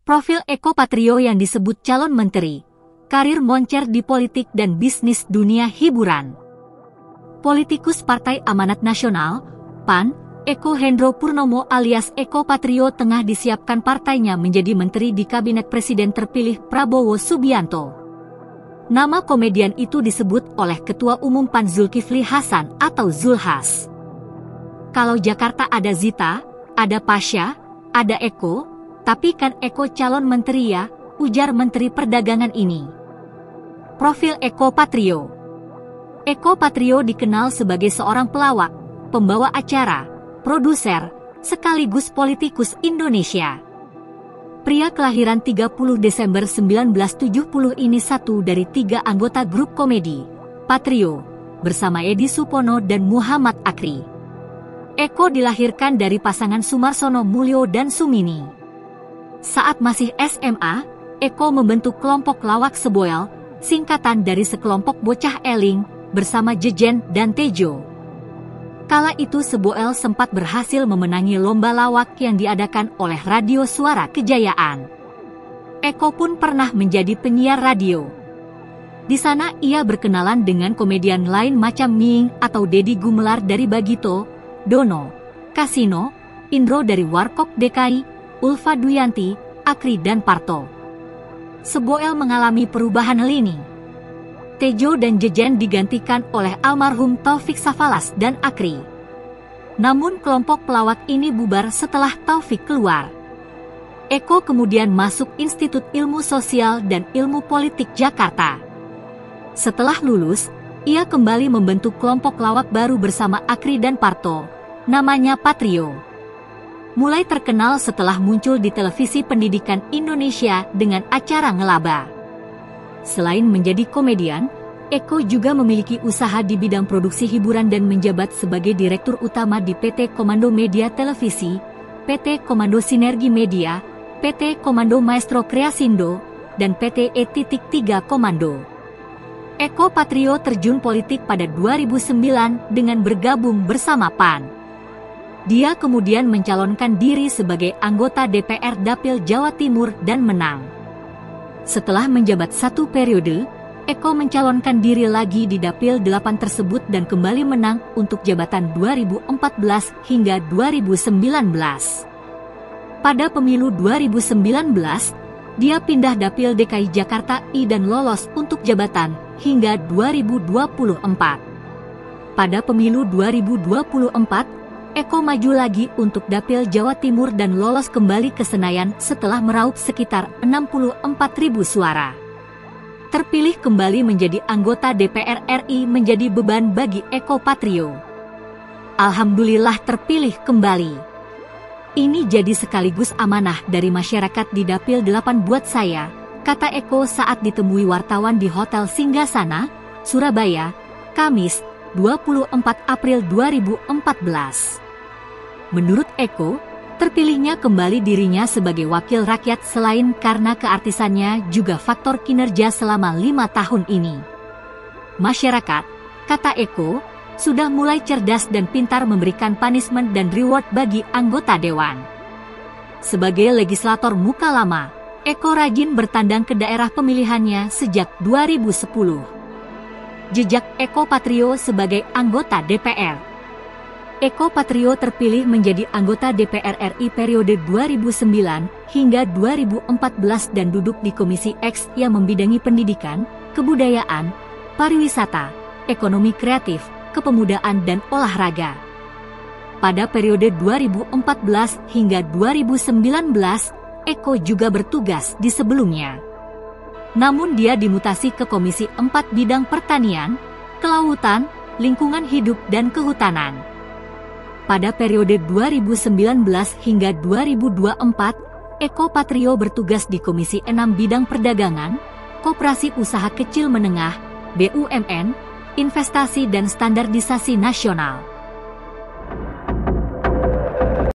Profil Eko Patrio yang disebut calon menteri, karir moncer di politik dan bisnis dunia hiburan. Politikus Partai Amanat Nasional, PAN, Eko Hendro Purnomo alias Eko Patrio tengah disiapkan partainya menjadi menteri di kabinet presiden terpilih Prabowo Subianto. Nama komedian itu disebut oleh Ketua Umum PAN Zulkifli Hasan atau Zulhas. Kalau Jakarta ada Zita, ada Pasha, ada Eko, tapi kan Eko calon menteri ya, ujar Menteri Perdagangan ini. Profil Eko Patrio. Eko Patrio dikenal sebagai seorang pelawak, pembawa acara, produser, sekaligus politikus Indonesia. Pria kelahiran 30 Desember 1970 ini satu dari 3 anggota grup komedi, Patrio, bersama Edi Supono dan Muhammad Akri. Eko dilahirkan dari pasangan Sumarsono Mulyo dan Sumini. Saat masih SMA, Eko membentuk kelompok lawak Seboel, singkatan dari sekelompok bocah eling, bersama Jejen dan Tejo. Kala itu Seboel sempat berhasil memenangi lomba lawak yang diadakan oleh Radio Suara Kejayaan. Eko pun pernah menjadi penyiar radio. Di sana ia berkenalan dengan komedian lain macam Ming atau Deddy Gumelar dari Bagito, Dono, Kasino, Indro dari Warkop DKI, Ulfa Duyanti, Akri dan Parto. Seboel mengalami perubahan lini. Tejo dan Jejen digantikan oleh almarhum Taufik Safalas dan Akri. Namun kelompok pelawak ini bubar setelah Taufik keluar. Eko kemudian masuk Institut Ilmu Sosial dan Ilmu Politik Jakarta. Setelah lulus, ia kembali membentuk kelompok lawak baru bersama Akri dan Parto, namanya Patrio. Mulai terkenal setelah muncul di televisi pendidikan Indonesia dengan acara Ngelaba. Selain menjadi komedian, Eko juga memiliki usaha di bidang produksi hiburan dan menjabat sebagai Direktur Utama di PT Komando Media Televisi, PT Komando Sinergi Media, PT Komando Maestro Kreasindo, dan PT E.3 Komando. Eko Patrio terjun politik pada 2009 dengan bergabung bersama PAN. Dia kemudian mencalonkan diri sebagai anggota DPR Dapil Jawa Timur dan menang. Setelah menjabat 1 periode, Eko mencalonkan diri lagi di Dapil 8 tersebut dan kembali menang untuk jabatan 2014 hingga 2019. Pada pemilu 2019, dia pindah Dapil DKI Jakarta I dan lolos untuk jabatan hingga 2024. Pada pemilu 2024, Eko maju lagi untuk Dapil Jawa Timur dan lolos kembali ke Senayan setelah meraup sekitar 64.000 suara. Terpilih kembali menjadi anggota DPR RI menjadi beban bagi Eko Patrio. Alhamdulillah terpilih kembali. Ini jadi sekaligus amanah dari masyarakat di Dapil 8 buat saya, kata Eko saat ditemui wartawan di Hotel Singgasana, Surabaya, Kamis, 24 April 2014. Menurut Eko, terpilihnya kembali dirinya sebagai wakil rakyat selain karena keartisannya juga faktor kinerja selama 5 tahun ini. Masyarakat, kata Eko, sudah mulai cerdas dan pintar memberikan punishment dan reward bagi anggota dewan. Sebagai legislator muka lama, Eko rajin bertandang ke daerah pemilihannya sejak 2010. Jejak Eko Patrio sebagai anggota DPR. Eko Patrio terpilih menjadi anggota DPR RI periode 2009 hingga 2014 dan duduk di Komisi X yang membidangi pendidikan, kebudayaan, pariwisata, ekonomi kreatif, kepemudaan dan olahraga. Pada periode 2014 hingga 2019, Eko juga bertugas di sebelumnya. Namun dia dimutasi ke Komisi 4 bidang pertanian, kelautan, lingkungan hidup dan kehutanan. Pada periode 2019 hingga 2024, Eko Patrio bertugas di Komisi 6 bidang perdagangan, koperasi usaha kecil menengah, BUMN, investasi dan standarisasi nasional.